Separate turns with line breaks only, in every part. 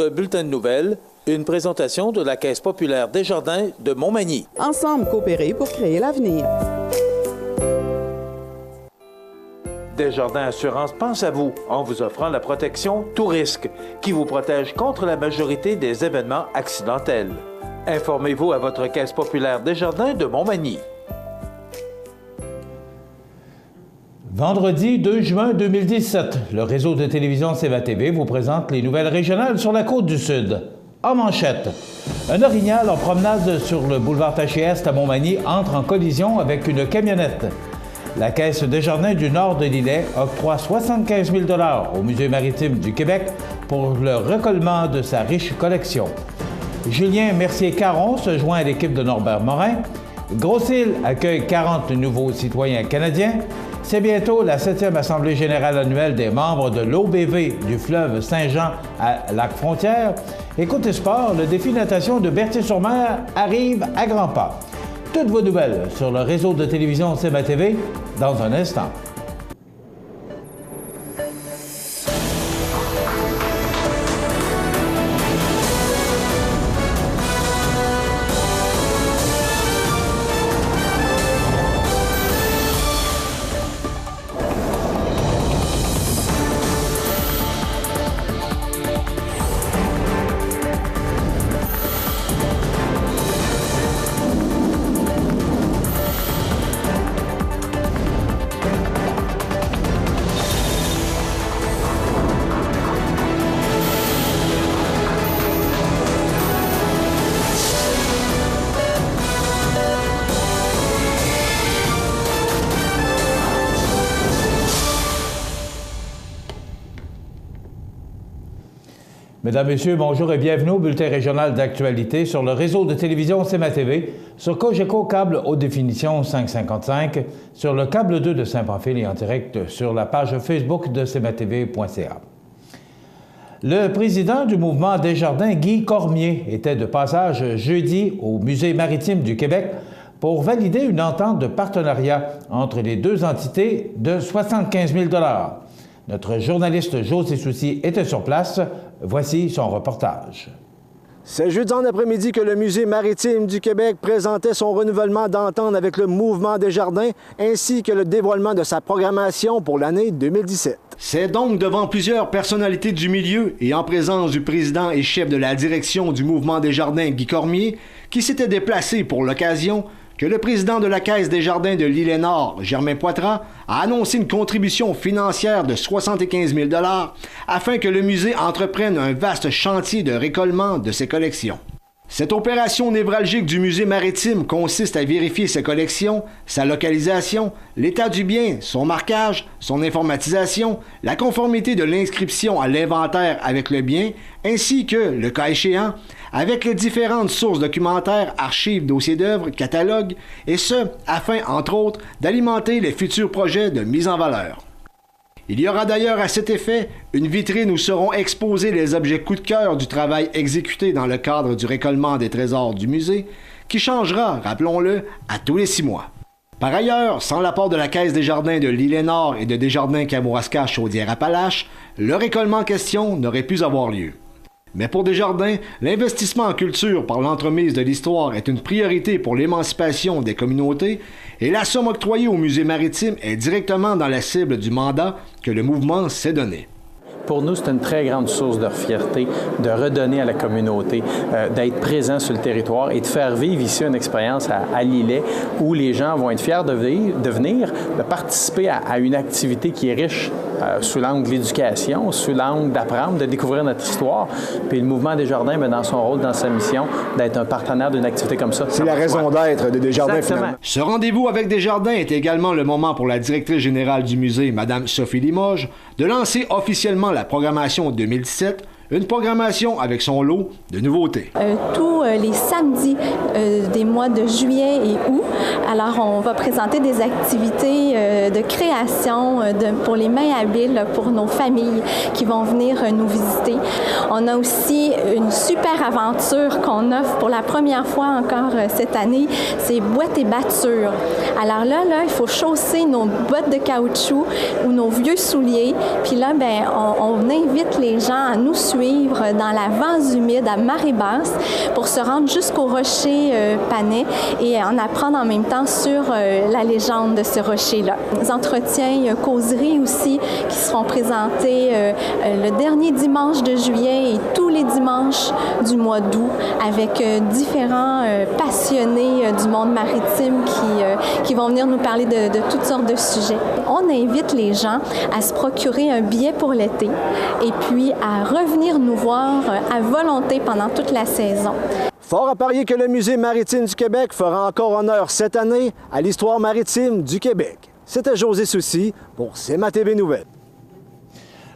Bulletin de nouvelles, une présentation de la Caisse populaire Desjardins de Montmagny.
Ensemble coopérer pour créer l'avenir.
Desjardins Assurance pense à vous en vous offrant la protection Tout risque, qui vous protège contre la majorité des événements accidentels. Informez-vous à votre Caisse populaire Desjardins de Montmagny.
Vendredi 2 juin 2017, le réseau de télévision CEVA-TV vous présente les nouvelles régionales sur la Côte-du-Sud. En manchette, un orignal en promenade sur le boulevard Taché-Est à Montmagny entre en collision avec une camionnette. La Caisse Desjardins du Nord de l'Îlet octroie 75 000 $ au Musée maritime du Québec pour le récollement de sa riche collection. Julien Mercier-Caron se joint à l'équipe de Norbert Morin. Grosse-Île accueille 40 nouveaux citoyens canadiens. C'est bientôt la 7e Assemblée générale annuelle des membres de l'OBV du fleuve Saint-Jean à Lac-Frontière. Et côté sport, le défi natation de Berthier-sur-Mer arrive à grands pas. Toutes vos nouvelles sur le réseau de télévision CEVA-TV dans un instant. Mesdames, Messieurs, bonjour et bienvenue au bulletin régional d'actualité sur le réseau de télévision CEVA-TV, sur Cogeco câble haute définition 555, sur le câble 2 de Saint-Pamphile et en direct sur la page Facebook de CEVA-TV.ca. Le président du mouvement Desjardins, Guy Cormier, était de passage jeudi au Musée maritime du Québec pour valider une entente de partenariat entre les deux entités de 75 000 $. Notre journaliste José Soucy était sur place. Voici son reportage.
C'est jeudi en après-midi que le Musée maritime du Québec présentait son renouvellement d'entente avec le mouvement Desjardins ainsi que le dévoilement de sa programmation pour l'année 2017.
C'est donc devant plusieurs personnalités du milieu et en présence du président et chef de la direction du mouvement Desjardins, Guy Cormier, qui s'était déplacé pour l'occasion, que le président de la Caisse Desjardins de l'Île-et-Nord, Germain Poitras, a annoncé une contribution financière de 75 000 $ afin que le musée entreprenne un vaste chantier de récollement de ses collections. Cette opération névralgique du musée maritime consiste à vérifier ses collections, sa localisation, l'état du bien, son marquage, son informatisation, la conformité de l'inscription à l'inventaire avec le bien, ainsi que, le cas échéant, avec les différentes sources documentaires, archives, dossiers d'œuvres, catalogues, et ce, afin, entre autres, d'alimenter les futurs projets de mise en valeur. Il y aura d'ailleurs à cet effet une vitrine où seront exposés les objets coup de cœur du travail exécuté dans le cadre du récollement des trésors du musée, qui changera, rappelons-le, à tous les 6 mois. Par ailleurs, sans l'apport de la Caisse Desjardins de l'Île-et-Nord et de Desjardins Kamouraska Chaudière-Appalaches, le récollement en question n'aurait pu avoir lieu. Mais pour Desjardins, l'investissement en culture par l'entremise de l'histoire est une priorité pour l'émancipation des communautés et la somme octroyée au musée maritime est directement dans la cible du mandat que le mouvement s'est donné.
Pour nous, c'est une très grande source de fierté de redonner à la communauté, d'être présent sur le territoire et de faire vivre ici une expérience à l'îlet où les gens vont être fiers de venir, de participer à une activité qui est riche sous l'angle de l'éducation, sous l'angle d'apprendre, de découvrir notre histoire. Puis le mouvement Desjardins, dans son rôle, dans sa mission, d'être un partenaire d'une activité comme ça.
C'est la raison d'être de Desjardins, finalement.
Ce rendez-vous avec Desjardins est également le moment pour la directrice générale du musée, Mme Sophie Limoges, de lancer officiellement la programmation 2017, une programmation avec son lot de nouveautés.
Tous les samedis des mois de juillet et août. Alors, on va présenter des activités de création pour les mains habiles pour nos familles qui vont venir nous visiter. On a aussi une super aventure qu'on offre pour la première fois encore cette année, c'est boîtes et battures. Alors là, il faut chausser nos bottes de caoutchouc ou nos vieux souliers, puis là, on invite les gens à nous suivre dans la vase humide à marée basse pour se rendre jusqu'au rocher Panay et en apprendre en même temps sur la légende de ce rocher-là. Des entretiens, causeries aussi qui seront présentés le dernier dimanche de juillet et tous les dimanches du mois d'août avec différents passionnés du monde maritime qui vont venir nous parler de toutes sortes de sujets. On invite les gens à se procurer un billet pour l'été et puis à revenir nous voir à volonté pendant toute la saison.
Fort à parier que le Musée maritime du Québec fera encore honneur cette année à l'histoire maritime du Québec. C'était José Soucy pour CMA-TV Nouvelles.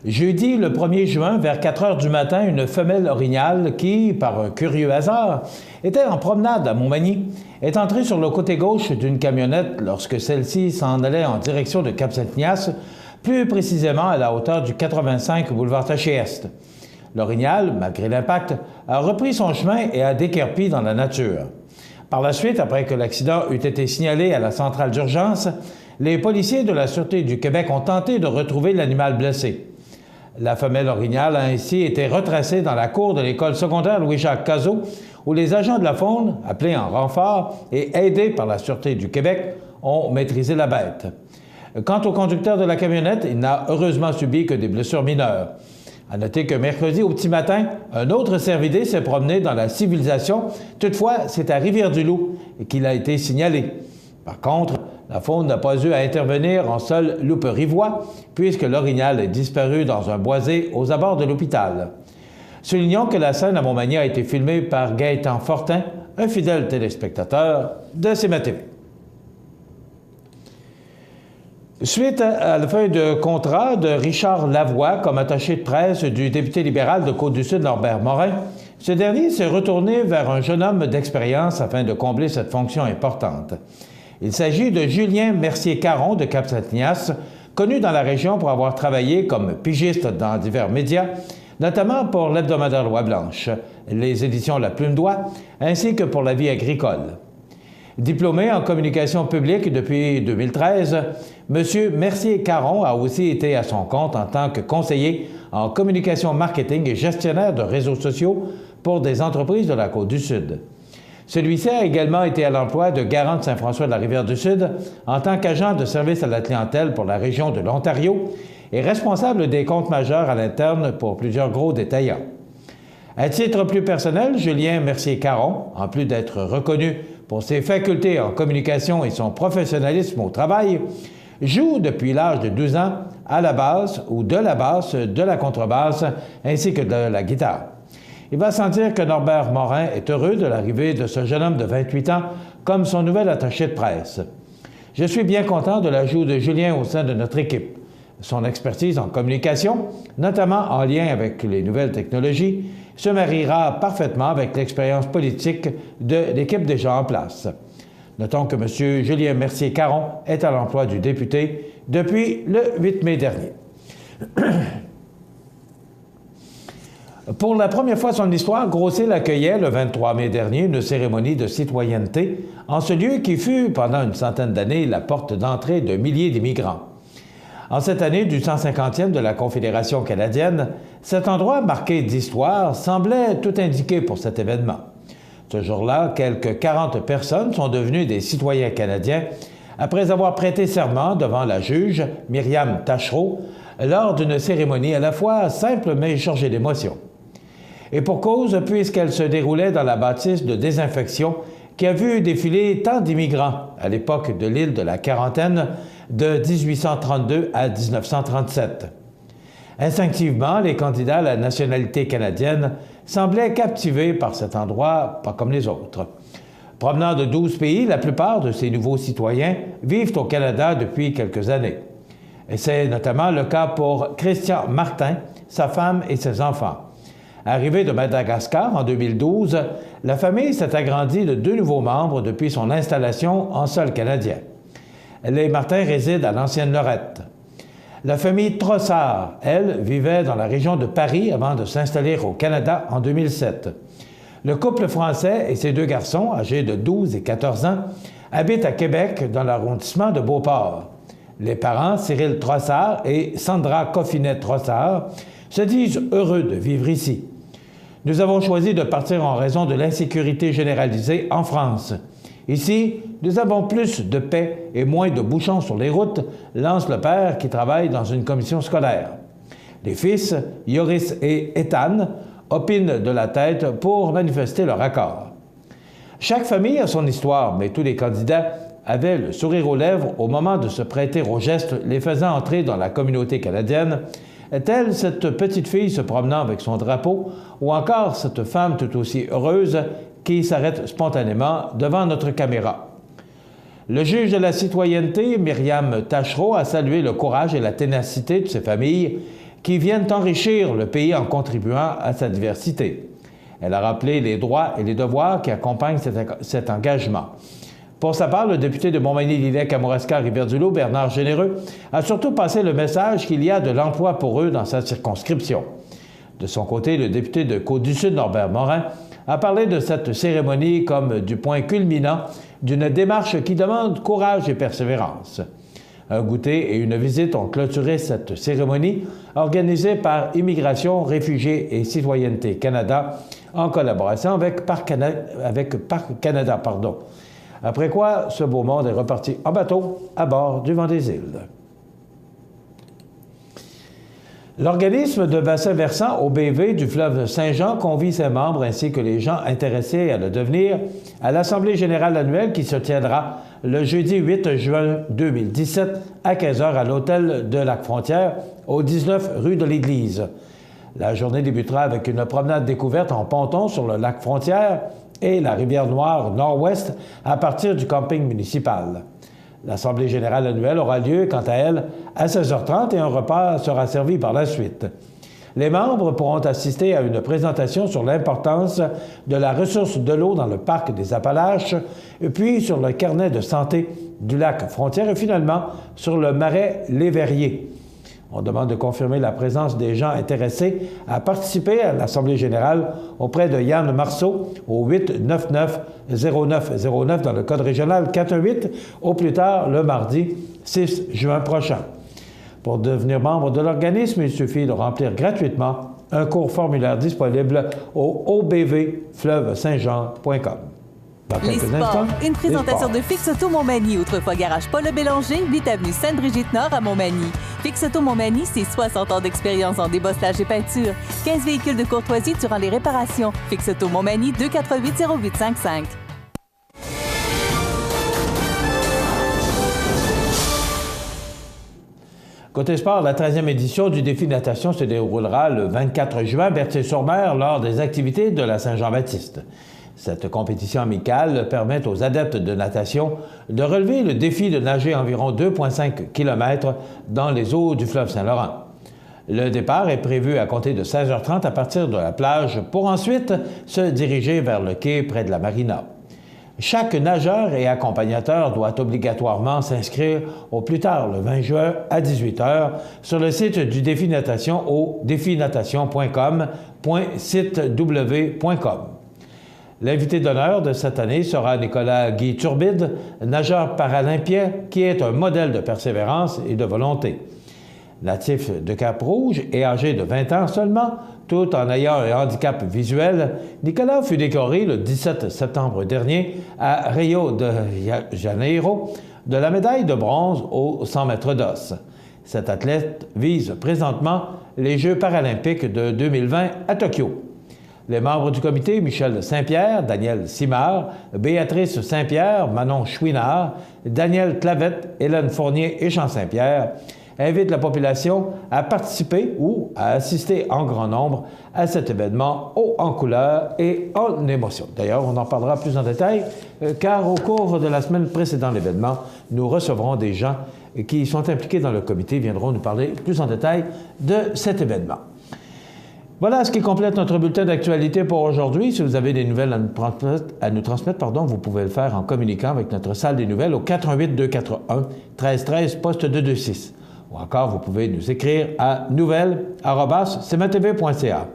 Jeudi, le 1er juin, vers 4 heures du matin, une femelle orignale qui, par un curieux hasard, était en promenade à Montmagny, est entrée sur le côté gauche d'une camionnette lorsque celle-ci s'en allait en direction de Cap-Saint-Ignace, plus précisément à la hauteur du 85 boulevard Taché-Est. L'orignal, malgré l'impact, a repris son chemin et a déquerpi dans la nature. Par la suite, après que l'accident eut été signalé à la centrale d'urgence, les policiers de la Sûreté du Québec ont tenté de retrouver l'animal blessé. La femelle orignale a ainsi été retracée dans la cour de l'école secondaire Louis-Jacques Cazot, où les agents de la faune, appelés en renfort et aidés par la Sûreté du Québec, ont maîtrisé la bête. Quant au conducteur de la camionnette, il n'a heureusement subi que des blessures mineures. À noter que mercredi au petit matin, un autre cervidé s'est promené dans la civilisation. Toutefois, c'est à Rivière-du-Loup qu'il a été signalé. Par contre, la faune n'a pas eu à intervenir en sol loupe-rivois, puisque l'orignal est disparu dans un boisé aux abords de l'hôpital. Soulignons que la scène à Montmagny a été filmée par Gaëtan Fortin, un fidèle téléspectateur de CMA-TV. Suite à la feuille de contrat de Richard Lavoie comme attaché de presse du député libéral de Côte-du-Sud, Norbert Morin, ce dernier s'est retourné vers un jeune homme d'expérience afin de combler cette fonction importante. Il s'agit de Julien Mercier-Caron de Cap-Saint-Ignace, connu dans la région pour avoir travaillé comme pigiste dans divers médias, notamment pour l'hebdomadaire Loi Blanche, les éditions La Plume d'Oie, ainsi que pour La Vie agricole. Diplômé en communication publique depuis 2013, M. Mercier-Caron a aussi été à son compte en tant que conseiller en communication marketing et gestionnaire de réseaux sociaux pour des entreprises de la Côte-du-Sud. Celui-ci a également été à l'emploi de garant de Saint-François de la Rivière-du-Sud en tant qu'agent de service à la clientèle pour la région de l'Ontario et responsable des comptes majeurs à l'interne pour plusieurs gros détaillants. À titre plus personnel, Julien Mercier-Caron, en plus d'être reconnu pour ses facultés en communication et son professionnalisme au travail, joue depuis l'âge de 12 ans à la basse ou de la basse, de la contrebasse ainsi que de la guitare. Il va sentir que Norbert Morin est heureux de l'arrivée de ce jeune homme de 28 ans comme son nouvel attaché de presse. Je suis bien content de l'ajout de Julien au sein de notre équipe. Son expertise en communication, notamment en lien avec les nouvelles technologies, se mariera parfaitement avec l'expérience politique de l'équipe déjà en place. Notons que M. Julien Mercier-Caron est à l'emploi du député depuis le 8 mai dernier. Pour la première fois de son histoire, Grosseille accueillait le 23 mai dernier une cérémonie de citoyenneté en ce lieu qui fut, pendant une centaine d'années, la porte d'entrée de milliers d'immigrants. En cette année du 150e de la Confédération canadienne, cet endroit marqué d'histoire semblait tout indiquer pour cet événement. Ce jour-là, quelques 40 personnes sont devenues des citoyens canadiens après avoir prêté serment devant la juge Myriam Tachereau lors d'une cérémonie à la fois simple mais chargée d'émotion. Et pour cause, puisqu'elle se déroulait dans la bâtisse de désinfection qui a vu défiler tant d'immigrants à l'époque de l'île de la Quarantaine de 1832 à 1937. Instinctivement, les candidats à la nationalité canadienne semblaient captivés par cet endroit, pas comme les autres. Provenant de 12 pays, la plupart de ces nouveaux citoyens vivent au Canada depuis quelques années. Et c'est notamment le cas pour Christian Martin, sa femme et ses enfants. Arrivé de Madagascar en 2012, la famille s'est agrandie de 2 nouveaux membres depuis son installation en sol canadien. Les Martin résident à l'ancienne Lorette. La famille Trossard, elle, vivait dans la région de Paris avant de s'installer au Canada en 2007. Le couple français et ses 2 garçons, âgés de 12 et 14 ans, habitent à Québec dans l'arrondissement de Beauport. Les parents, Cyril Trossard et Sandra Coffinet-Trossard, se disent heureux de vivre ici. Nous avons choisi de partir en raison de l'insécurité généralisée en France. Ici, nous avons plus de paix et moins de bouchons sur les routes, lance le père qui travaille dans une commission scolaire. Les fils, Yoris et Ethan, opinent de la tête pour manifester leur accord. Chaque famille a son histoire, mais tous les candidats avaient le sourire aux lèvres au moment de se prêter aux gestes les faisant entrer dans la communauté canadienne, telle cette petite fille se promenant avec son drapeau, ou encore cette femme tout aussi heureuse qui s'arrête spontanément devant notre caméra. Le juge de la citoyenneté, Myriam Tachereau, a salué le courage et la ténacité de ces familles qui viennent enrichir le pays en contribuant à sa diversité. Elle a rappelé les droits et les devoirs qui accompagnent cet engagement. Pour sa part, le député de Montmagny-Lillet-Kamouraska-Rivière-du-Loup, Bernard Généreux, a surtout passé le message qu'il y a de l'emploi pour eux dans sa circonscription. De son côté, le député de Côte-du-Sud, Norbert Morin, a parlé de cette cérémonie comme du point culminant d'une démarche qui demande courage et persévérance. Un goûter et une visite ont clôturé cette cérémonie organisée par Immigration, Réfugiés et Citoyenneté Canada en collaboration avec Parc Canada. Après quoi, ce beau monde est reparti en bateau à bord du Vent-des-Îles. L'organisme de bassin versant OBV du fleuve Saint-Jean convie ses membres ainsi que les gens intéressés à le devenir à l'Assemblée générale annuelle qui se tiendra le jeudi 8 juin 2017 à 15h à l'hôtel de Lac-Frontière au 19 rue de l'Église. La journée débutera avec une promenade découverte en ponton sur le lac Frontière et la rivière Noire nord-ouest à partir du camping municipal. L'Assemblée générale annuelle aura lieu, quant à elle, à 16h30 et un repas sera servi par la suite. Les membres pourront assister à une présentation sur l'importance de la ressource de l'eau dans le parc des Appalaches, puis sur le carnet de santé du lac Frontière et finalement sur le marais Les Verriers. On demande de confirmer la présence des gens intéressés à participer à l'Assemblée générale auprès de Yann Marceau au 899-0909 dans le code régional 418 au plus tard le mardi 6 juin prochain. Pour devenir membre de l'organisme, il suffit de remplir gratuitement un court formulaire disponible au obvfleuvesaintjean.com.
Les sports. Une présentation de Fix Auto Montmagny, autrefois garage Paul Bélanger, 8 avenue Sainte-Brigitte-Nord à Montmagny. Fix Auto Montmagny, c'est 60 ans d'expérience en débosselage et peinture. 15 véhicules de courtoisie durant les réparations. Fix Auto Montmagny, 248-0855.
Côté sport, la 13e édition du défi natation se déroulera le 24 juin à Berthier-sur-Mer lors des activités de la Saint-Jean-Baptiste. Cette compétition amicale permet aux adeptes de natation de relever le défi de nager environ 2,5 km dans les eaux du fleuve Saint-Laurent. Le départ est prévu à compter de 16h30 à partir de la plage pour ensuite se diriger vers le quai près de la marina. Chaque nageur et accompagnateur doit obligatoirement s'inscrire au plus tard le 20 juin à 18h sur le site du défi natation au définatation.com.sitew.com. L'invité d'honneur de cette année sera Nicolas Guy Turbide, nageur paralympien qui est un modèle de persévérance et de volonté. Natif de Cap-Rouge et âgé de 20 ans seulement, tout en ayant un handicap visuel, Nicolas fut décoré le 17 septembre dernier à Rio de Janeiro de la médaille de bronze aux 100 mètres d'os. Cet athlète vise présentement les Jeux paralympiques de 2020 à Tokyo. Les membres du comité, Michel Saint-Pierre, Daniel Simard, Béatrice Saint-Pierre, Manon Chouinard, Daniel Clavette, Hélène Fournier et Jean Saint-Pierre, invitent la population à participer ou à assister en grand nombre à cet événement haut en couleur et en émotion. D'ailleurs, on en parlera plus en détail, car au cours de la semaine précédant l'événement, nous recevrons des gens qui sont impliqués dans le comité, viendront nous parler plus en détail de cet événement. Voilà ce qui complète notre bulletin d'actualité pour aujourd'hui. Si vous avez des nouvelles à nous transmettre, vous pouvez le faire en communiquant avec notre salle des nouvelles au 418-241-1313, poste 226. Ou encore, vous pouvez nous écrire à nouvelles@cmatv.ca.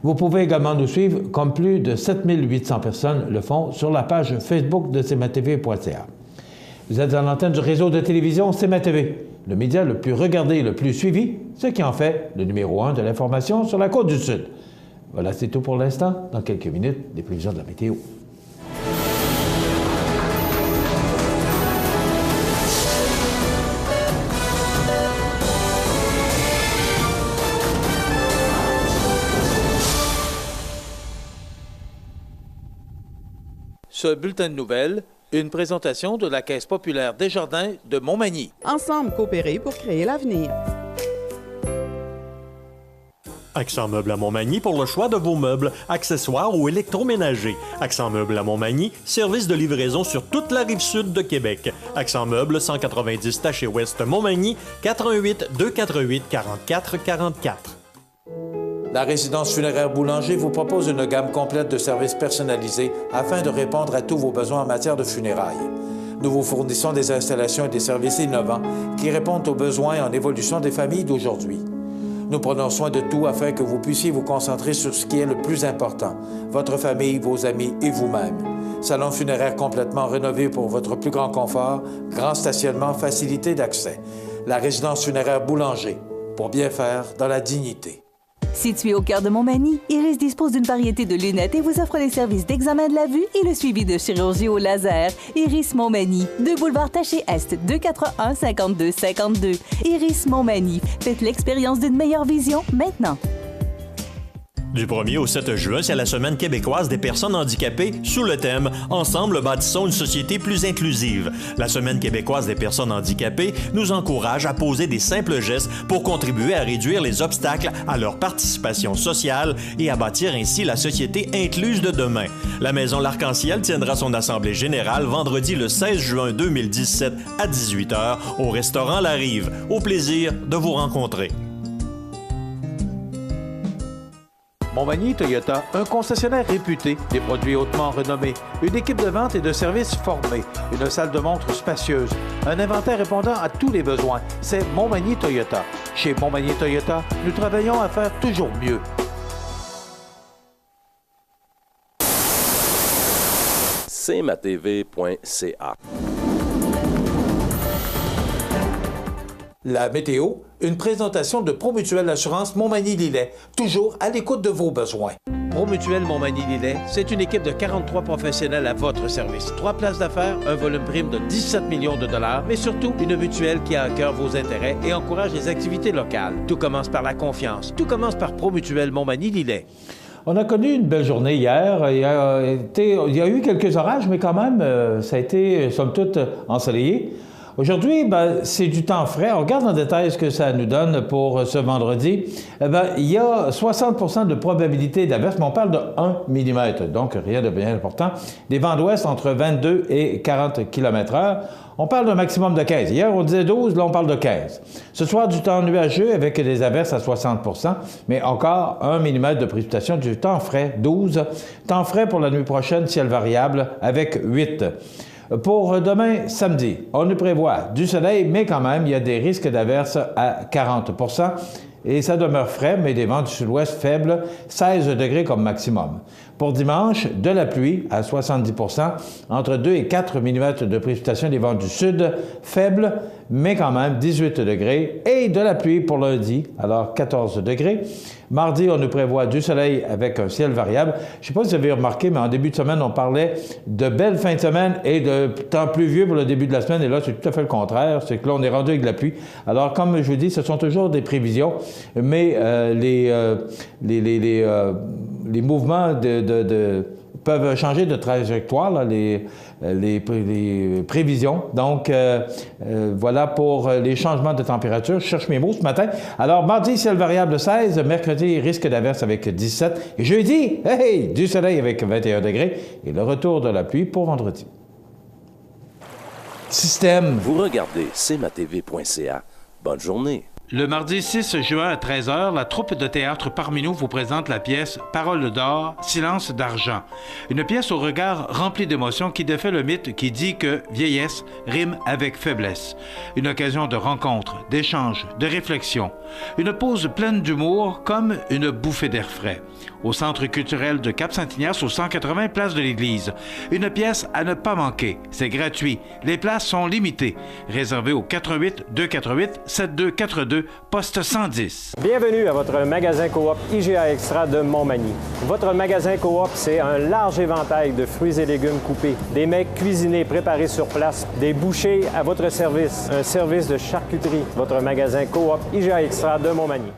Vous pouvez également nous suivre, comme plus de 7800 personnes le font, sur la page Facebook de cmatv.ca. Vous êtes à l'antenne du réseau de télévision CMA-TV, le média le plus regardé et le plus suivi, ce qui en fait le numéro 1 de l'information sur la Côte-du-Sud. Voilà, c'est tout pour l'instant. Dans quelques minutes, des prévisions de la météo.
Ce bulletin de nouvelles, une présentation de la Caisse populaire Desjardins de Montmagny.
Ensemble coopérer pour créer l'avenir.
Accent Meubles à Montmagny pour le choix de vos meubles, accessoires ou électroménagers. Accent Meubles à Montmagny, service de livraison sur toute la rive sud de Québec. Accent Meubles, 190 Taché Ouest Montmagny, 418-248-4444.
La résidence funéraire Boulanger vous propose une gamme complète de services personnalisés afin de répondre à tous vos besoins en matière de funérailles. Nous vous fournissons des installations et des services innovants qui répondent aux besoins en évolution des familles d'aujourd'hui. Nous prenons soin de tout afin que vous puissiez vous concentrer sur ce qui est le plus important, votre famille, vos amis et vous-même. Salon funéraire complètement rénové pour votre plus grand confort, grand stationnement, facilité d'accès. La résidence funéraire Boulanger, pour bien faire dans la dignité.
Situé au cœur de Montmagny, Iris dispose d'une variété de lunettes et vous offre les services d'examen de la vue et le suivi de chirurgie au laser. Iris Montmagny, 2 boulevard Taché Est, 241-5252. Iris Montmagny, faites l'expérience d'une meilleure vision maintenant.
Du 1er au 7 juin, c'est la Semaine québécoise des personnes handicapées sous le thème « Ensemble, bâtissons une société plus inclusive ». La Semaine québécoise des personnes handicapées nous encourage à poser des simples gestes pour contribuer à réduire les obstacles à leur participation sociale et à bâtir ainsi la société incluse de demain. La Maison L'Arc-en-Ciel tiendra son assemblée générale vendredi le 16 juin 2017 à 18h au restaurant La Rive. Au plaisir de vous rencontrer.
Montmagny Toyota, un concessionnaire réputé, des produits hautement renommés, une équipe de vente et de services formée, une salle de montre spacieuse, un inventaire répondant à tous les besoins. C'est Montmagny Toyota. Chez Montmagny Toyota, nous travaillons à faire toujours mieux.
cmatv.ca.
La météo, une présentation de Promutuelle Assurance Montmagny-Lillet, toujours à l'écoute de vos besoins. Promutuelle Montmagny-Lillet, c'est une équipe de 43 professionnels à votre service. 3 places d'affaires, un volume prime de 17 millions de dollars, mais surtout une mutuelle qui a à cœur vos intérêts et encourage les activités locales. Tout commence par la confiance. Tout commence par Promutuelle Montmagny-Lillet.
On a connu une belle journée hier. Il y a eu quelques orages, mais quand même, ça a été, somme toute, ensoleillé. Aujourd'hui, c'est du temps frais. On regarde en détail ce que ça nous donne pour ce vendredi. Il y a 60 % de probabilité d'averse, mais on parle de 1 mm, donc rien de bien important. Des vents d'ouest entre 22 et 40 km/h. On parle d'un maximum de 15. Hier, on disait 12, là, on parle de 15. Ce soir, du temps nuageux avec des averses à 60 %, mais encore 1 mm de précipitation, du temps frais, 12. Temps frais pour la nuit prochaine, ciel variable avec 8. Pour demain, samedi, on nous prévoit du soleil, mais quand même, il y a des risques d'averses à 40 % et ça demeure frais, mais des vents du sud-ouest faibles, 16 degrés comme maximum. Pour dimanche, de la pluie à 70 %, entre 2 et 4 mm de précipitation des vents du sud faibles, mais quand même 18 degrés, et de la pluie pour lundi, alors 14 degrés. Mardi, on nous prévoit du soleil avec un ciel variable. Je ne sais pas si vous avez remarqué, mais en début de semaine, on parlait de belles fins de semaine et de temps pluvieux pour le début de la semaine. Et là, c'est tout à fait le contraire. C'est que là, on est rendu avec de la pluie. Alors, comme je vous dis, ce sont toujours des prévisions, mais les mouvements peuvent changer de trajectoire, là, les prévisions. Donc, voilà pour les changements de température. Je cherche mes mots ce matin. Alors, mardi, ciel variable 16. Mercredi, risque d'averse avec 17. Et jeudi, hey, du soleil avec 21 degrés. Et le retour de la pluie pour vendredi. Système.
Vous regardez cmatv.ca. Bonne journée.
Le mardi 6 juin à 13h, la troupe de théâtre Parmi nous vous présente la pièce Paroles d'or, silence d'argent. Une pièce au regard rempli d'émotions qui défait le mythe qui dit que vieillesse rime avec faiblesse. Une occasion de rencontre, d'échange, de réflexion. Une pause pleine d'humour comme une bouffée d'air frais. Au Centre culturel de Cap-Saint-Ignace, au 180 place de l'Église. Une pièce à ne pas manquer. C'est gratuit. Les places sont limitées. Réservées au 88 248 7242, poste 110.
Bienvenue à votre magasin Coop IGA Extra de Montmagny. Votre magasin Coop, c'est un large éventail de fruits et légumes coupés, des mets cuisinés préparés sur place, des bouchées à votre service, un service de charcuterie. Votre magasin Coop IGA Extra de Montmagny.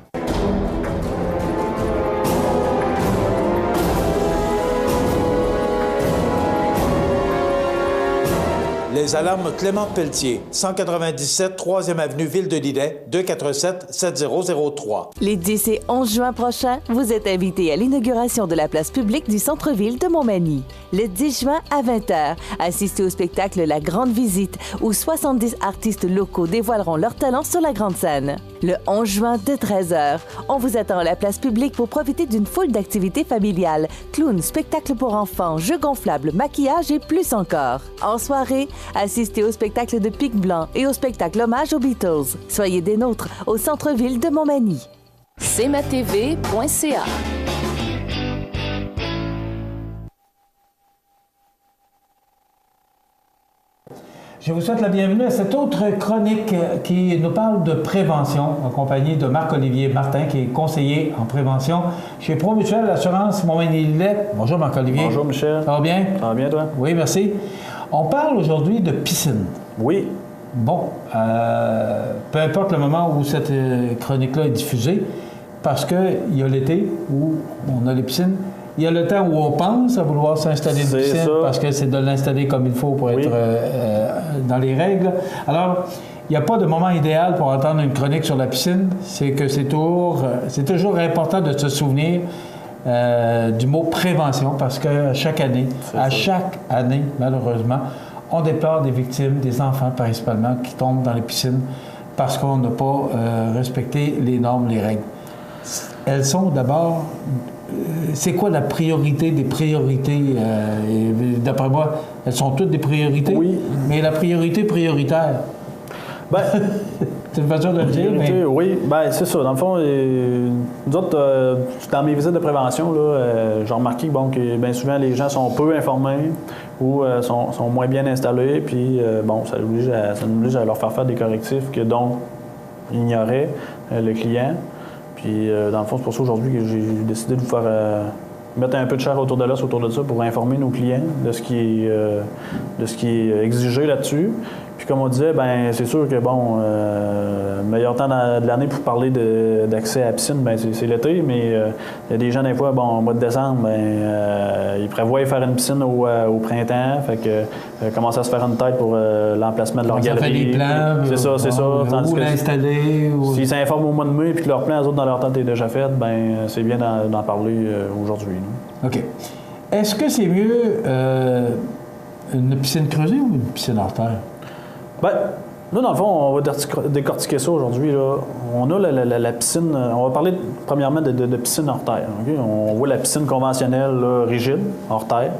Les alarmes Clément Pelletier, 197 3e avenue Ville-de-Lillet, 247-7003.
Les 10 et 11 juin prochains, vous êtes invités à l'inauguration de la place publique du centre-ville de Montmagny. Le 10 juin à 20h, assistez au spectacle La Grande Visite, où 70 artistes locaux dévoileront leur talent sur la grande scène. Le 11 juin de 13h, on vous attend à la place publique pour profiter d'une foule d'activités familiales, clowns, spectacles pour enfants, jeux gonflables, maquillage et plus encore. En soirée, assistez au spectacle de Pic Blanc et au spectacle hommage aux Beatles. Soyez des nôtres au centre-ville de Montmagny.
cmatv.ca.
Je vous souhaite la bienvenue à cette autre chronique qui nous parle de prévention, en compagnie de Marc-Olivier Martin, qui est conseiller en prévention chez Promutuelle Assurance Montmagny-Lillet. Bonjour Marc-Olivier.
Bonjour Michel.
Ça va bien?
Ça va bien toi?
Oui, merci. On parle aujourd'hui de piscine.
Oui.
Bon, peu importe le moment où cette chronique-là est diffusée, parce qu'il y a l'été où on a les piscines. Il y a le temps où on pense à vouloir s'installer une piscine parce que c'est de l'installer comme il faut pour être dans les règles. Alors, il n'y a pas de moment idéal pour entendre une chronique sur la piscine. C'est que c'est toujours important de se souvenir du mot prévention parce que chaque année, malheureusement, on déplore des victimes, des enfants principalement, qui tombent dans les piscines parce qu'on n'a pas respecté les normes, les règles. Elles sont d'abord... C'est quoi la priorité des priorités? D'après moi, elles sont toutes des priorités, mais la priorité prioritaire.
Ben,
c'est une façon de le dire, mais...
Oui, ben, c'est ça. Dans le fond, nous autres, dans mes visites de prévention, j'ai remarqué que bien souvent, les gens sont peu informés ou sont moins bien installés, puis ça nous oblige à leur faire des correctifs que donc ignorait le client. Puis, dans le fond, c'est pour ça aujourd'hui que j'ai décidé de vous faire mettre un peu de chair autour de l'os autour de ça pour informer nos clients de ce qui est exigé là-dessus. Puis, comme on disait, ben c'est sûr que, le meilleur temps de l'année pour parler d'accès à la piscine, ben c'est l'été, mais il y a des gens, des fois, au mois de décembre, ils prévoient faire une piscine au printemps, fait que commencer à se faire une tête pour l'emplacement de leur galerie.
Ça fait des plans.
C'est ça.
Où l'installer.
S'ils s'informent au mois de mai et que leur plan, eux autres, dans leur tête est déjà fait, ben c'est bien d'en parler aujourd'hui.
OK. Est-ce que c'est mieux une piscine creusée ou une piscine hors terre?
Bien, là, dans le fond, on va décortiquer ça aujourd'hui. On a la piscine... On va parler premièrement de piscine hors terre. Okay? On voit la piscine conventionnelle là, rigide, hors terre.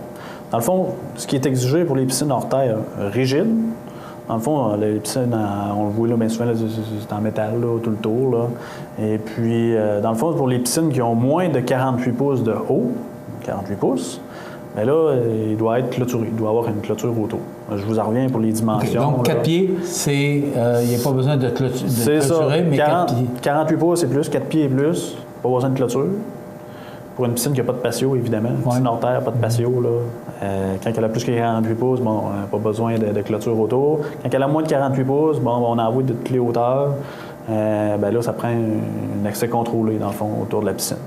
Dans le fond, ce qui est exigé pour les piscines hors terre rigides, dans le fond, les piscines, on le voit là, bien souvent, là, c'est en métal là, tout le tour. Là. Et puis, dans le fond, pour les piscines qui ont moins de 48 pouces de haut, 48 pouces, bien là, il doit être clôturé. Il doit avoir une clôture autour. Je vous en reviens pour les dimensions.
Okay, donc, 4 pieds, il n'y a pas besoin de clôturer, mais 4 pieds.
48 pouces et plus, 4 pieds et plus, pas besoin de clôture. Pour une piscine qui n'a pas de patio, évidemment. Une piscine hors terre, pas de patio. Là. Quand elle a plus que 48 pouces, pas besoin de clôture autour. Quand elle a moins de 48 pouces, on envoie de toutes les hauteurs. Là, ça prend un accès contrôlé, dans le fond, autour de la piscine.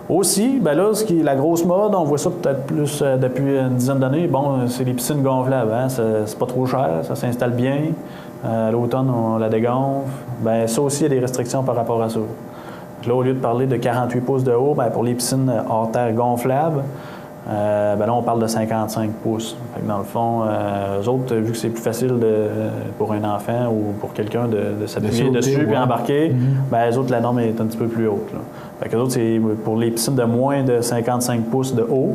Aussi, ce qui est la grosse mode, on voit ça peut-être plus depuis une dizaine d'années, c'est les piscines gonflables. Hein? C'est pas trop cher, ça s'installe bien. À l'automne, on la dégonfle. Ça aussi, il y a des restrictions par rapport à ça. Là, au lieu de parler de 48 pouces de haut, pour les piscines hors terre gonflables, ben là, on parle de 55 pouces. Fait que dans le fond, eux autres, vu que c'est plus facile pour un enfant ou pour quelqu'un de s'appuyer dessus et embarquer, ben eux autres, la norme est un petit peu plus haute. Là. Fait que eux autres, c'est pour les piscines de moins de 55 pouces de haut,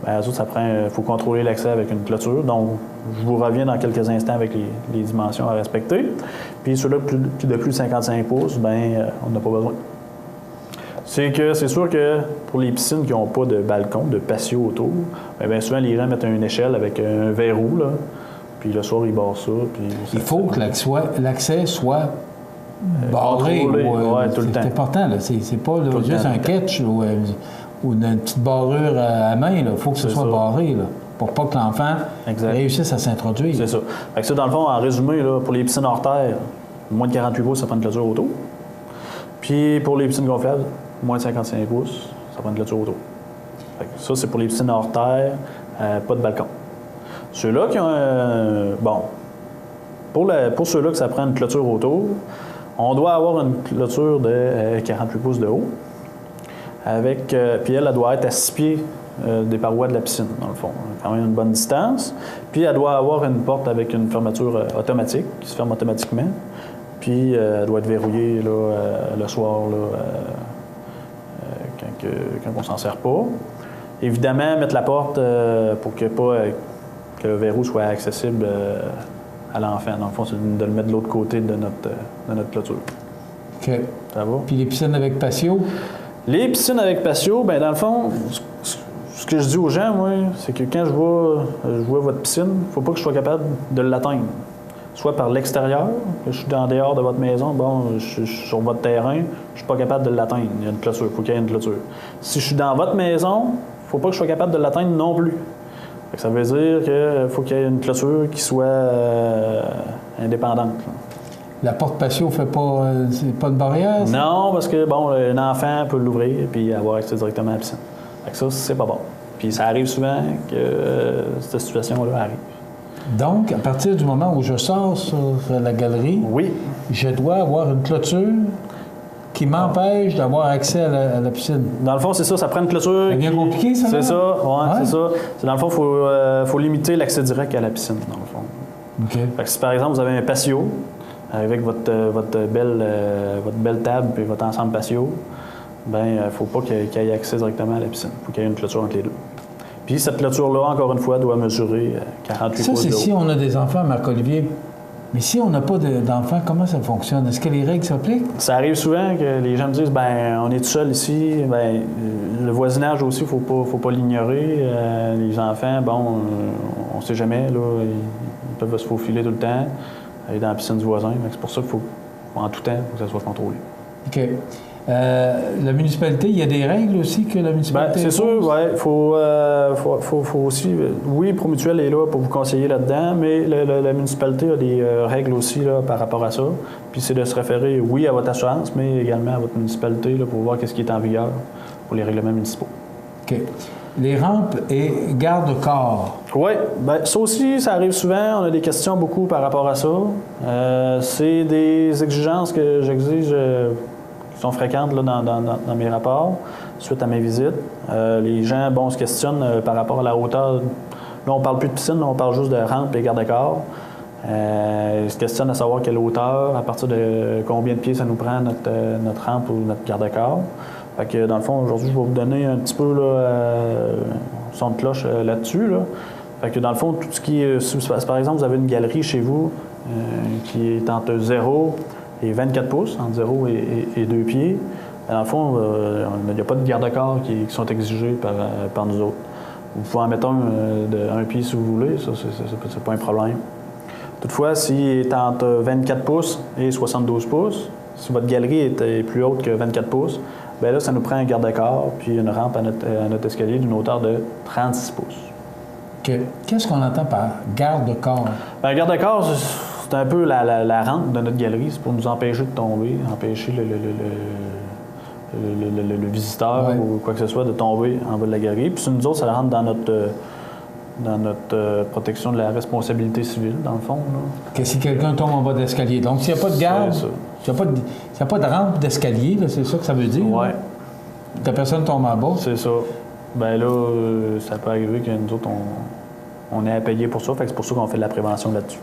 ben eux autres, il faut contrôler l'accès avec une clôture. Donc, je vous reviens dans quelques instants avec les dimensions à respecter. Puis ceux-là de plus de 55 pouces, ben on n'a pas besoin. C'est sûr que pour les piscines qui n'ont pas de balcon, de patio autour, bien souvent les gens mettent une échelle avec un verrou, là, puis le soir ils barrent ça. Puis
il faut que l'accès soit barré.
Tout le temps.
C'est important, là. C'est pas là, juste un catch ou une petite barrure à main. Il faut que ce soit barré là, pour pas que l'enfant réussisse à s'introduire.
C'est ça. Fait que ça, dans le fond, en résumé, là, pour les piscines hors terre, moins de 48 pouces, ça prend une clôture autour. Puis pour les piscines gonflables, moins de 55 pouces, ça prend une clôture autour. Ça, c'est pour les piscines hors terre, pas de balcon. Ceux-là qui ont pour ceux-là que ça prend une clôture autour, on doit avoir une clôture de 48 pouces de haut, puis elle doit être à 6 pieds des parois de la piscine, dans le fond. Quand même une bonne distance. Puis elle doit avoir une porte avec une fermeture automatique, qui se ferme automatiquement. Puis elle doit être verrouillée là, le soir, là, quand on ne s'en sert pas. Évidemment, mettre la porte pour que le verrou soit accessible à l'enfant. Dans le fond, c'est de le mettre de l'autre côté de notre clôture.
OK.
Ça va?
Puis les piscines avec patio?
Les piscines avec patio, bien dans le fond, ce que je dis aux gens, moi, c'est que quand je vois votre piscine, il ne faut pas que je sois capable de l'atteindre. Soit par l'extérieur, que je suis en dehors de votre maison, je suis sur votre terrain, je ne suis pas capable de l'atteindre. Il y a une clôture, il faut qu'il y ait une clôture. Si je suis dans votre maison, il ne faut pas que je sois capable de l'atteindre non plus. Ça veut dire qu'il faut qu'il y ait une clôture qui soit indépendante.
La porte patio ne fait pas de barrière? Ça?
Non, parce que un enfant peut l'ouvrir et avoir accès directement à la piscine. Fait que ça, c'est pas bon. Puis ça arrive souvent que cette situation-là arrive.
Donc, à partir du moment où je sors sur la galerie, je dois avoir une clôture qui m'empêche d'avoir accès à la piscine.
Dans le fond, c'est ça, ça prend une clôture.
C'est bien compliqué, ça?
C'est ça, c'est ça. Dans le fond, il faut limiter l'accès direct à la piscine, dans le fond.
OK.
Fait que si par exemple, vous avez un patio avec votre belle table et votre ensemble patio, bien, il ne faut pas qu'il y ait accès directement à la piscine. Il faut qu'il y ait une clôture entre les deux. Puis cette clôture-là, encore une fois, doit mesurer 48 pouces de haut.
Ça, c'est si on a des enfants, Marc-Olivier. Mais si on n'a pas d'enfants, comment ça fonctionne? Est-ce que les règles s'appliquent?
Ça arrive souvent que les gens me disent, bien, on est tout seul ici. Bien, le voisinage aussi, il ne faut pas l'ignorer. Les enfants, on ne sait jamais, là, ils peuvent se faufiler tout le temps, aller dans la piscine du voisin. C'est pour ça qu'il faut, en tout temps, que ça soit contrôlé.
OK. La municipalité, il y a des règles aussi que la municipalité
c'est sûr, oui. Il faut aussi... Oui, Promutuel est là pour vous conseiller là-dedans, mais la municipalité a des règles aussi là, par rapport à ça. Puis c'est de se référer, oui, à votre assurance, mais également à votre municipalité là, pour voir qu'est-ce qui est en vigueur pour les règlements municipaux.
OK. Les rampes et garde-corps.
Oui, bien, ça aussi, ça arrive souvent. On a des questions beaucoup par rapport à ça. C'est des exigences que j'exige... qui sont fréquentes là, dans mes rapports, suite à mes visites. Les gens se questionnent par rapport à la hauteur. Là, on ne parle plus de piscine, là, on parle juste de rampe et garde-corps. Ils se questionnent à savoir quelle hauteur, à partir de combien de pieds ça nous prend notre rampe ou notre garde-corps. Fait que, dans le fond, aujourd'hui, je vais vous donner un petit peu son de cloche là-dessus. Là. Fait que, dans le fond, tout ce qui est... Par exemple, vous avez une galerie chez vous qui est entre 0 et 24 pouces, entre 0 et 2 pieds. Dans le fond, il n'y a pas de garde-corps qui sont exigés par nous autres. Vous pouvez en mettre un de 1 pied si vous voulez, ça, c'est pas un problème. Toutefois, s'il est entre 24 pouces et 72 pouces, si votre galerie est plus haute que 24 pouces, bien là, ça nous prend un garde-corps puis une rampe à notre escalier d'une hauteur de 36 pouces.
OK. Qu'est-ce qu'on entend par garde-corps?
Bien, garde-corps, c'est un peu la rampe de notre galerie. C'est pour nous empêcher de tomber, empêcher le visiteur ou quoi que ce soit de tomber en bas de la galerie. Puis nous autres, ça rentre dans notre protection de la responsabilité civile, dans le fond. Là.
Que si quelqu'un tombe en bas de l'escalier. Donc, s'il n'y a pas de garde, s'il n'y a pas de rampe d'escalier, c'est ça que ça veut dire?
Oui.
Que personne tombe en bas.
C'est ça. bien là, ça peut arriver que nous autres, on ait à payer pour ça. Fait que c'est pour ça qu'on fait de la prévention là-dessus.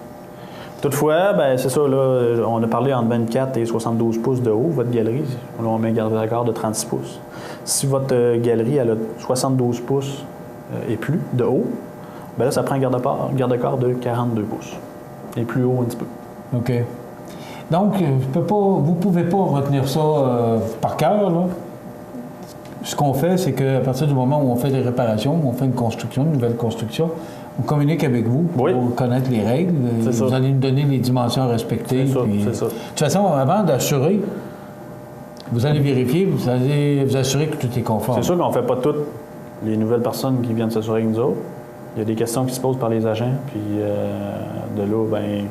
Toutefois, ben c'est ça, là, on a parlé entre 24 et 72 pouces de haut, votre galerie. Là, on met un garde-corps de 36 pouces. Si votre galerie elle a 72 pouces et plus de haut, ben là, ça prend un garde-corps de 42 pouces. Et plus haut un petit peu.
OK. Donc, vous ne pouvez pas retenir ça par cœur, là. Ce qu'on fait, c'est qu'à partir du moment où on fait des réparations, on fait une nouvelle construction, on communique avec vous pour connaître les règles. Vous allez nous donner les dimensions à respecter.
C'est ça.
De toute façon, avant d'assurer, vous allez vérifier, vous allez vous assurer que tout est conforme.
C'est sûr qu'on ne fait pas toutes les nouvelles personnes qui viennent s'assurer avec nous autres. Il y a des questions qui se posent par les agents, puis de là, ben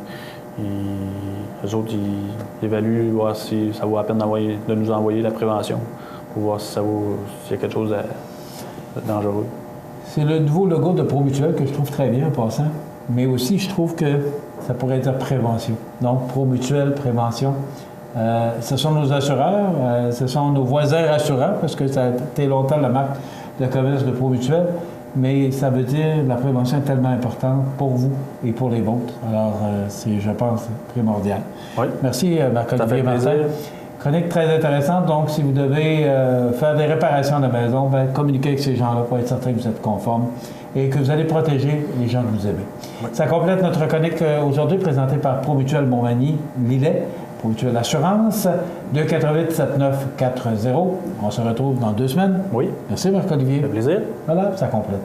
eux autres, ils évaluent, voir si ça vaut la peine de nous envoyer la prévention pour voir si s'il y a quelque chose de dangereux.
C'est le nouveau logo de ProMutuel que je trouve très bien en passant, mais aussi je trouve que ça pourrait être prévention. Donc, ProMutuel, prévention. Ce sont nos assureurs, ce sont nos voisins assureurs, parce que ça a été longtemps la marque de commerce de ProMutuel, mais ça veut dire que la prévention est tellement importante pour vous et pour les vôtres. Alors, c'est, je pense, primordial.
Oui.
Merci, Marc-Olivier Martin. Chronique très intéressante. Donc, si vous devez faire des réparations à la maison, bien, communiquez avec ces gens-là pour être certain que vous êtes conforme et que vous allez protéger les gens que vous aimez. Oui. Ça complète notre chronique aujourd'hui présentée par ProMutuel Montmagny, Lillet, ProMutuel Assurance, 248-7940. On se retrouve dans 2 semaines.
Oui.
Merci, Marc-Olivier.
Ça fait plaisir.
Voilà, ça complète.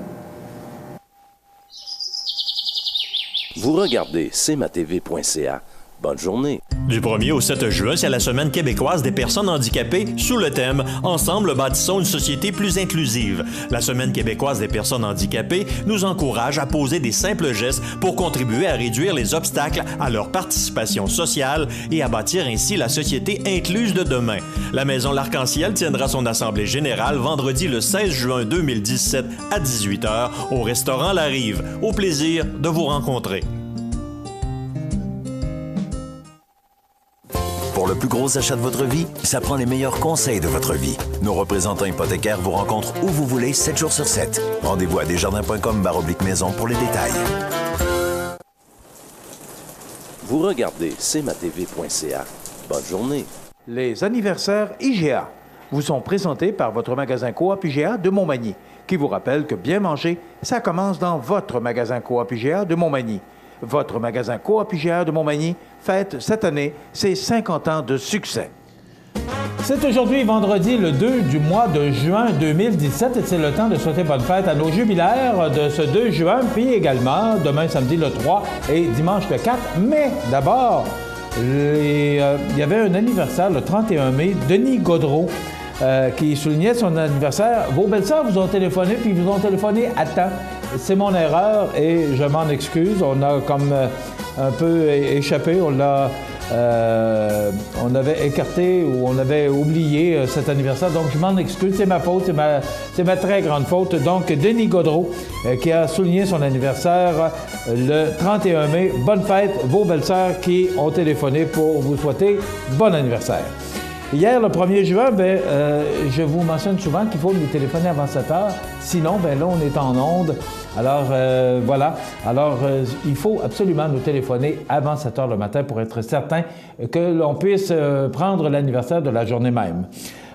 Vous regardez cmatv.ca. Bonne journée.
Du 1er au 7 juin, c'est la Semaine québécoise des personnes handicapées sous le thème « Ensemble, bâtissons une société plus inclusive ». La Semaine québécoise des personnes handicapées nous encourage à poser des simples gestes pour contribuer à réduire les obstacles à leur participation sociale et à bâtir ainsi la société incluse de demain. La Maison L'Arc-en-Ciel tiendra son assemblée générale vendredi le 16 juin 2017 à 18h au restaurant La Rive. Au plaisir de vous rencontrer.
Pour le plus gros achat de votre vie, ça prend les meilleurs conseils de votre vie. Nos représentants hypothécaires vous rencontrent où vous voulez, 7 jours sur 7. Rendez-vous à desjardins.com/maison pour les détails.
Vous regardez cmatv.ca. Bonne journée.
Les anniversaires IGA vous sont présentés par votre magasin Coop IGA de Montmagny, qui vous rappelle que bien manger, ça commence dans votre magasin Coop IGA de Montmagny. Votre magasin Coop IGA de Montmagny fête cette année ses 50 ans de succès.
C'est aujourd'hui vendredi le 2 du mois de juin 2017 et c'est le temps de souhaiter bonne fête à nos jubilaires de ce 2 juin, puis également demain samedi le 3 et dimanche le 4. Mais d'abord, il y avait un anniversaire le 31 mai, Denis Gaudreau, qui soulignait son anniversaire. Vos belles-sœurs vous ont téléphoné, puis ils vous ont téléphoné à temps. C'est mon erreur et je m'en excuse. On a comme un peu échappé. On avait écarté ou on avait oublié cet anniversaire. Donc, je m'en excuse. C'est ma faute. C'est ma très grande faute. Donc, Denis Gaudreau, qui a souligné son anniversaire le 31 mai. Bonne fête, vos belles-sœurs qui ont téléphoné pour vous souhaiter bon anniversaire. Hier, le 1er juin, je vous mentionne souvent qu'il faut nous téléphoner avant 7 heures. Sinon, là, on est en onde. Alors, voilà. Alors, il faut absolument nous téléphoner avant 7 heures le matin pour être certain que l'on puisse prendre l'anniversaire de la journée même.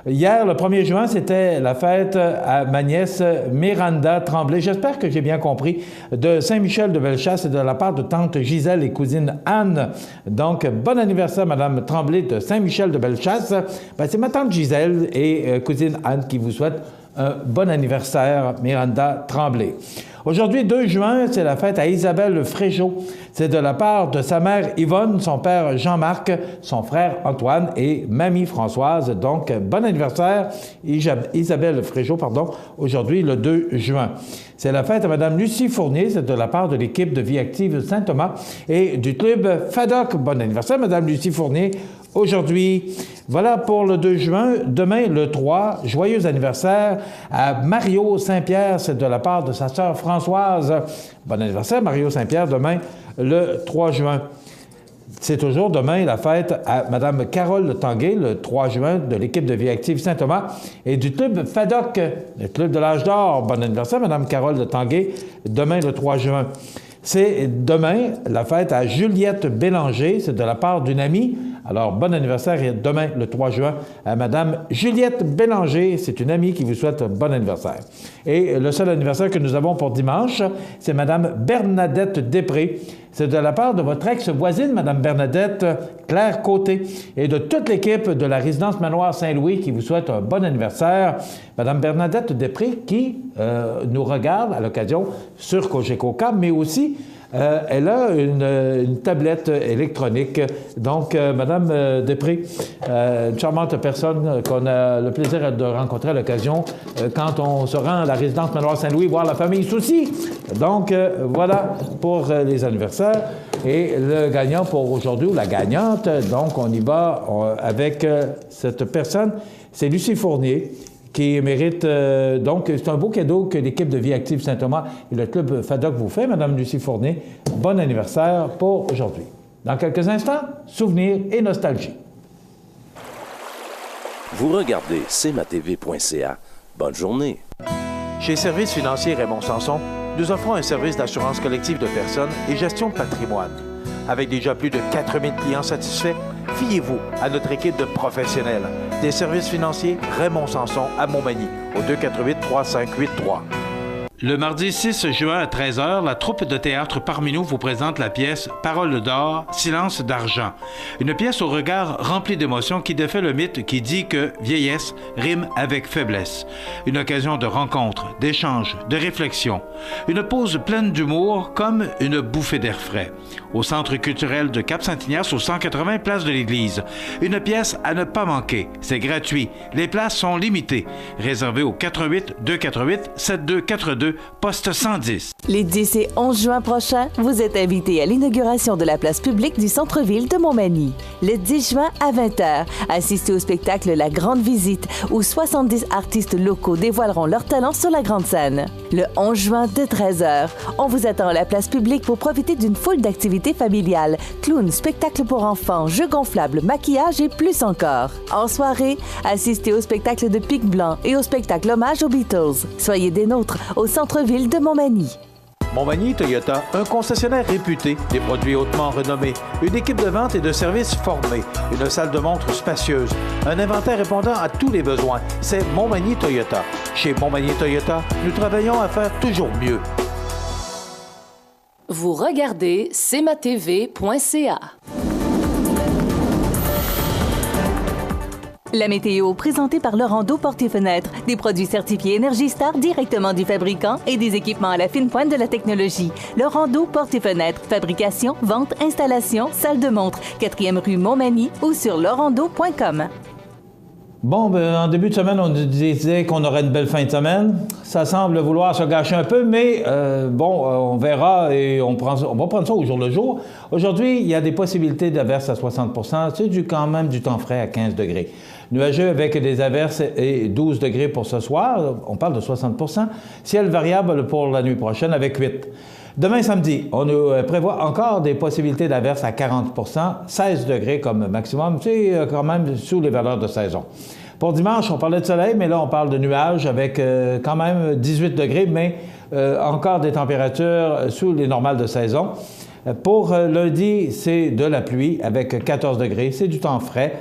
Hier, le 1er juin, c'était la fête à ma nièce Miranda Tremblay. J'espère que j'ai bien compris. De Saint-Michel de Bellechasse et de la part de tante Gisèle et cousine Anne. Donc, bon anniversaire, Madame Tremblay de Saint-Michel de Bellechasse. C'est ma tante Gisèle et cousine Anne qui vous souhaitent un bon anniversaire, Miranda Tremblay. Aujourd'hui, 2 juin, c'est la fête à Isabelle Fréjot. C'est de la part de sa mère Yvonne, son père Jean-Marc, son frère Antoine et mamie Françoise. Donc, bon anniversaire, Isabelle Fréjot, aujourd'hui, le 2 juin. C'est la fête à Mme Lucie Fournier, c'est de la part de l'équipe de Vie active Saint-Thomas et du club FADOC. Bon anniversaire, Mme Lucie Fournier. Aujourd'hui, voilà pour le 2 juin. Demain, le 3, joyeux anniversaire à Mario Saint-Pierre. C'est de la part de sa sœur Françoise. Bon anniversaire, Mario Saint-Pierre, demain, le 3 juin. C'est toujours demain la fête à Mme Carole Tanguay, le 3 juin, de l'équipe de Vie active Saint-Thomas et du club FADOC, le club de l'âge d'or. Bon anniversaire, Mme Carole Tanguay, demain le 3 juin. C'est demain la fête à Juliette Bélanger, c'est de la part d'une amie. Alors, bon anniversaire et demain, le 3 juin, à Mme Juliette Bélanger. C'est une amie qui vous souhaite bon anniversaire. Et le seul anniversaire que nous avons pour dimanche, c'est Mme Bernadette Després. C'est de la part de votre ex-voisine, Mme Bernadette Claire Côté, et de toute l'équipe de la résidence Manoir Saint-Louis qui vous souhaite un bon anniversaire. Mme Bernadette Després qui nous regarde à l'occasion sur Cogeco-Cap, mais aussi elle a une tablette électronique. Donc, Mme Després, une charmante personne qu'on a le plaisir de rencontrer à l'occasion quand on se rend à la résidence Manoir Saint-Louis voir la famille Soucy. Donc, voilà pour les anniversaires. Et le gagnant pour aujourd'hui, ou la gagnante, donc on y va avec cette personne, c'est Lucie Fournier, qui mérite, donc, c'est un beau cadeau que l'équipe de Vie active Saint-Thomas et le club FADOC vous fait. Madame Lucie Fournier, bon anniversaire pour aujourd'hui. Dans quelques instants, souvenirs et nostalgie.
Vous regardez cmatv.ca. Bonne journée.
Chez Services financiers Raymond Sanson, nous offrons un service d'assurance collective de personnes et gestion de patrimoine. Avec déjà plus de 4000 clients satisfaits, fiez-vous à notre équipe de professionnels. Des services financiers Raymond Sanson à Montmagny, au 248-3583. Le mardi 6 juin à 13h, la troupe de théâtre Parmi nous vous présente la pièce Paroles d'or, silence d'argent. Une pièce au regard rempli d'émotions qui défait le mythe qui dit que vieillesse rime avec faiblesse. Une occasion de rencontre, d'échange, de réflexion. Une pause pleine d'humour comme une bouffée d'air frais. Au Centre culturel de Cap-Saint-Ignace, au 180 place de l'Église. Une pièce à ne pas manquer. C'est gratuit. Les places sont limitées. Réservées au 88-248-7242, poste 110.
Les 10 et 11 juin prochains, vous êtes invités à l'inauguration de la place publique du centre-ville de Montmagny. Le 10 juin à 20h, assistez au spectacle La Grande Visite, où 70 artistes locaux dévoileront leur talent sur la grande scène. Le 11 juin de 13h, on vous attend à la place publique pour profiter d'une foule d'activités familiales, clowns, spectacles pour enfants, jeux gonflables, maquillage et plus encore. En soirée, assistez au spectacle de Pic Blanc et au spectacle hommage aux Beatles. Soyez des nôtres au centre-ville de Montmagny.
Montmagny Toyota, un concessionnaire réputé, des produits hautement renommés, une équipe de vente et de services formée, une salle de montre spacieuse, un inventaire répondant à tous les besoins. C'est Montmagny Toyota. Chez Montmagny Toyota, nous travaillons à faire toujours mieux.
Vous regardez cmatv.ca.
La météo présentée par Laurando Portes et Fenêtres, des produits certifiés Énergie Star directement du fabricant et des équipements à la fine pointe de la technologie. Laurando Portes et Fenêtres, fabrication, vente, installation, salle de montre, 4e rue Montmagny ou sur laurando.com.
Bon, en début de semaine, on disait qu'on aurait une belle fin de semaine. Ça semble vouloir se gâcher un peu, mais on verra et on va prendre ça au jour le jour. Aujourd'hui, il y a des possibilités d'averses à 60 %. C'est quand même du temps frais à 15 degrés. Nuageux avec des averses et 12 degrés pour ce soir. On parle de 60 %. Ciel variable pour la nuit prochaine avec 8. Demain samedi, on nous prévoit encore des possibilités d'averses à 40 %, 16 degrés comme maximum, c'est quand même sous les valeurs de saison. Pour dimanche, on parlait de soleil, mais là, on parle de nuages avec quand même 18 degrés, mais encore des températures sous les normales de saison. Pour lundi, c'est de la pluie avec 14 degrés, c'est du temps frais.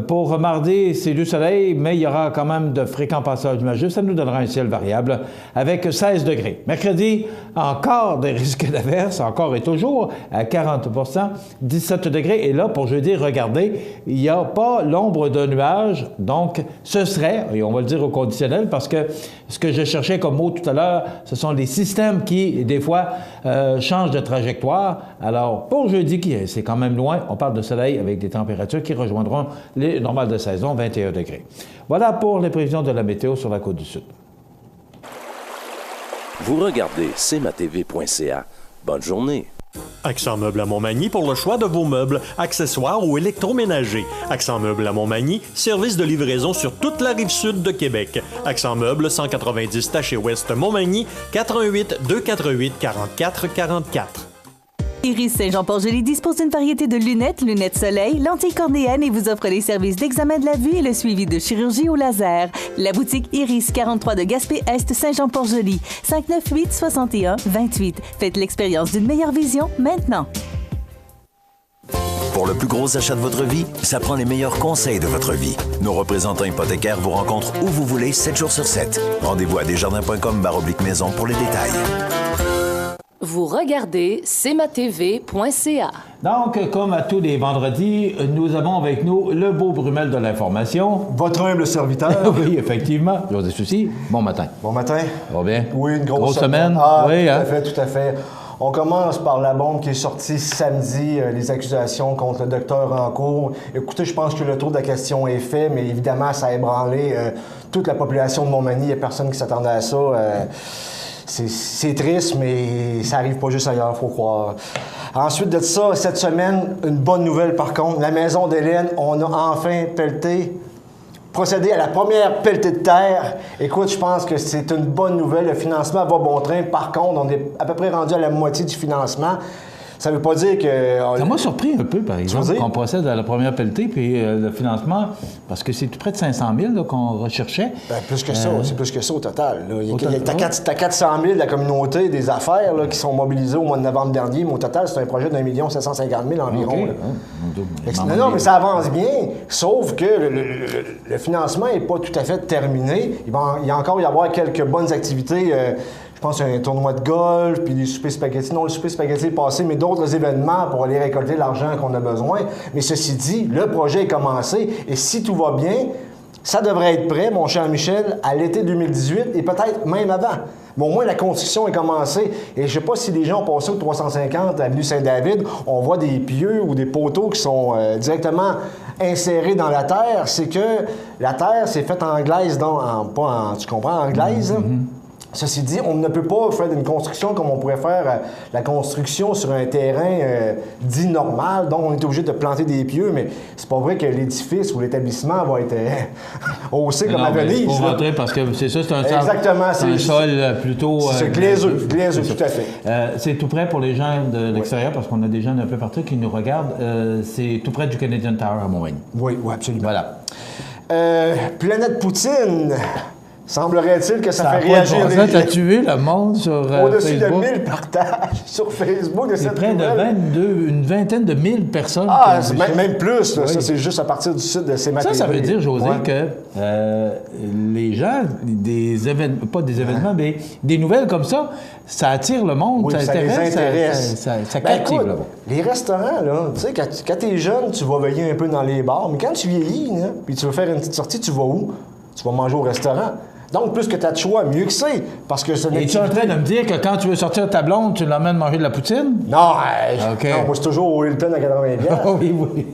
Pour mardi, c'est du soleil, mais il y aura quand même de fréquents passages nuageux. Ça nous donnera un ciel variable avec 16 degrés. Mercredi, encore des risques d'averses, encore et toujours à 40 %, 17 degrés. Et là, pour jeudi, regardez, il n'y a pas l'ombre de nuages. Donc, ce serait, et on va le dire au conditionnel, parce que ce que je cherchais comme mot tout à l'heure, ce sont les systèmes qui, des fois, changent de trajectoire. Alors, pour jeudi, c'est quand même loin, on parle de soleil avec des températures qui rejoindront les normales de saison, 21 degrés. Voilà pour les prévisions de la météo sur la Côte-du-Sud.
Vous regardez cmatv.ca. Bonne journée.
Accent Meubles à Montmagny pour le choix de vos meubles, accessoires ou électroménagers. Accent Meubles à Montmagny, service de livraison sur toute la rive sud de Québec. Accent Meubles, 190 Taché Ouest Montmagny, 418 248 44 44.
Iris Saint-Jean-Port-Joli dispose d'une variété de lunettes soleil, lentilles cornéennes et vous offre les services d'examen de la vue et le suivi de chirurgie au laser. La boutique Iris, 43 de Gaspé-Est, Saint-Jean-Port-Joli, 598-61-28. Faites l'expérience d'une meilleure vision maintenant.
Pour le plus gros achat de votre vie, ça prend les meilleurs conseils de votre vie. Nos représentants hypothécaires vous rencontrent où vous voulez, 7 jours sur 7. Rendez-vous à desjardins.com/maison pour les détails.
Vous regardez cmatv.ca.
Donc, comme à tous les vendredis, nous avons avec nous le beau Brumel de l'information.
Votre humble serviteur.
Oui, effectivement. José Soucy, bon matin.
Bon matin.
Ça va bien?
Oui, une grosse
semaine.
Ah,
oui,
tout à fait. On commence par la bombe qui est sortie samedi, les accusations contre le docteur Rancourt. Écoutez, je pense que le tour de la question est fait, mais évidemment, ça a ébranlé toute la population de Montmagny. Il n'y a personne qui s'attendait à ça. C'est triste, mais ça arrive pas juste ailleurs, faut croire. Ensuite de ça, cette semaine, une bonne nouvelle par contre. La maison d'Hélène, on a enfin procédé à la première pelletée de terre. Écoute, je pense que c'est une bonne nouvelle. Le financement va bon train. Par contre, on est à peu près rendu à la moitié du financement. Ça veut pas dire que...
Ça m'a surpris un peu, par exemple, qu'on procède à la première pelletée, puis le financement, parce que c'est tout près de 500 000 là, qu'on recherchait.
Bien, plus que ça, c'est plus que ça au total. T'as 400 000 de la communauté des affaires là, qui sont mobilisées au mois de novembre dernier, mais au total, c'est un projet d'1 750 000 environ.
Okay.
Non, mais ça avance bien, sauf que le financement n'est pas tout à fait terminé. Il va y encore y avoir quelques bonnes activités. Je pense qu'il y a un tournoi de golf, puis des soupers spaghettis. Non, le souper spaghetti est passé, mais d'autres événements pour aller récolter l'argent qu'on a besoin. Mais ceci dit, le projet est commencé, et si tout va bien, ça devrait être prêt, mon cher Michel, à l'été 2018, et peut-être même avant. Mais au moins, la construction est commencée. Et je ne sais pas si les gens ont passé au 350 avenue Saint-David, on voit des pieux ou des poteaux qui sont directement insérés dans la terre. C'est que la terre, c'est faite en glaise, tu comprends, en glaise? Ceci dit, on ne peut pas faire une construction comme on pourrait faire la construction sur un terrain dit normal. Donc, on est obligé de planter des pieux, mais c'est pas vrai que l'édifice ou l'établissement va être haussé comme à Venise.
Il faut rentrer parce que c'est ça, c'est un
sol
plutôt...
c'est glaiseux, tout à fait.
C'est tout près pour les gens de l'extérieur, parce qu'on a des gens d'un peu partout qui nous regardent. C'est tout près du Canadian Tower à Montmagny.
Oui, absolument.
Voilà.
Planète Poutine... Semblerait-il que ça fait réagir les gens.
Ça a tué le monde sur
au-dessus
Facebook.
de 1000 partages sur Facebook de cette
près
nouvelle.
de une vingtaine de mille personnes.
Même plus. Là, oui. Ça, c'est juste à partir du site de CmatV.
Ça veut dire, José, que les gens, pas des événements, mais des nouvelles comme ça, ça attire le monde,
ça les intéresse.
Ça captive.
Écoute, les restaurants, là, tu sais, quand t'es jeune, tu vas veiller un peu dans les bars, mais quand tu vieillis, là, puis tu veux faire une petite sortie, tu vas où? Tu vas manger au restaurant. Donc, plus que tu as de choix, mieux que c'est. Parce que c'est une
activité... Es-tu en train de me dire que quand tu veux sortir de ta blonde, tu l'emmènes manger de la poutine?
Non, non, moi, c'est toujours au Hilton à 80$.
Oui.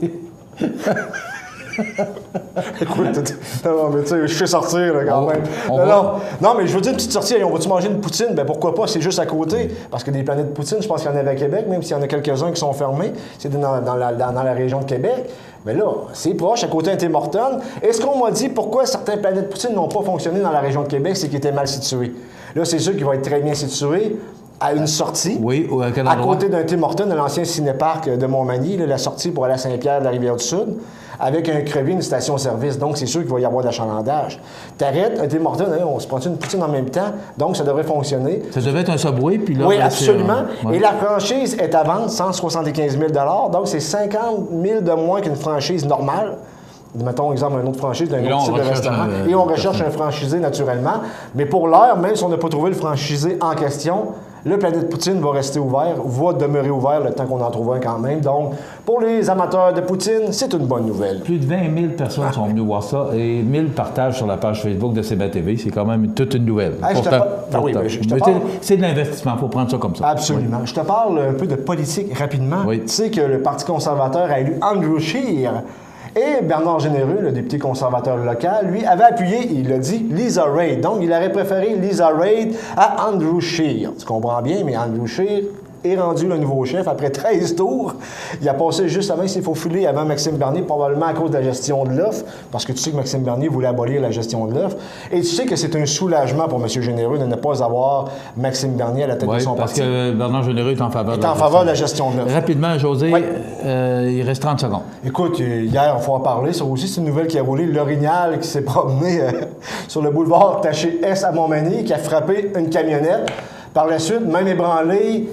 Écoute, non, mais tu sais, je fais sortir, là, quand même. Non, mais je veux dire, une petite sortie, on va-tu manger une poutine? Ben pourquoi pas, c'est juste à côté. Parce que des planètes poutine, je pense qu'il y en avait à Québec, même s'il y en a quelques-uns qui sont fermés. C'est dans la région de Québec. Mais là, c'est proche, à côté de Tim Hortons. Est-ce qu'on m'a dit pourquoi certains planètes poutine n'ont pas fonctionné dans la région de Québec? C'est qu'ils étaient mal situés. Là, c'est sûr qu'ils vont être très bien situés à une sortie.
Oui,
à côté d'un Tim Hortons, de l'ancien cinéparc de Montmagny, là, la sortie pour aller à Saint-Pierre de la Rivière-du-Sud, avec un crevé, une station-service. Donc, c'est sûr qu'il va y avoir de l'achalandage. T'arrêtes, un Tim Hortons, on se prend une poutine en même temps, donc ça devrait fonctionner.
Ça devait être un Subway, puis là...
Oui, absolument. Et la franchise est à vendre, 175 000 $, donc c'est 50 000 de moins qu'une franchise normale. Mettons, exemple, une autre franchise d'un autre type de restaurant. Et on recherche un franchisé, naturellement. Mais pour l'heure, même si on n'a pas trouvé le franchisé en question, le Planète Poutine va rester ouvert, va demeurer ouvert le temps qu'on en trouve un quand même. Donc, pour les amateurs de poutine, c'est une bonne nouvelle.
Plus de 20 000 personnes sont venues voir ça et 1000 partages sur la page Facebook de CmatV. C'est quand même toute une nouvelle. C'est de l'investissement, il faut prendre ça comme ça.
Absolument. Oui. Je te parle un peu de politique rapidement.
Oui.
Tu sais que le Parti conservateur a élu Andrew Scheer. Et Bernard Généreux, le député conservateur local, lui, avait appuyé, il l'a dit, Lisa Raitt. Donc, il aurait préféré Lisa Raitt à Andrew Scheer. Tu comprends bien, mais Andrew Scheer, est rendu le nouveau chef. Après 13 tours, il a passé juste avant, il s'est faufilé avant Maxime Bernier, probablement à cause de la gestion de l'offre, parce que tu sais que Maxime Bernier voulait abolir la gestion de l'offre. Et tu sais que c'est un soulagement pour M. Généreux de ne pas avoir Maxime Bernier à la tête de son parti.
Parce que Bernard Généreux est en faveur
de la gestion de l'offre.
Rapidement, José, il reste 30 secondes.
Écoute, hier, il faut en parler. Ça aussi, c'est une nouvelle qui a roulé. L'Orignal qui s'est promené sur le boulevard Taché S à Montmagny, qui a frappé une camionnette. Par la suite, même ébranlé,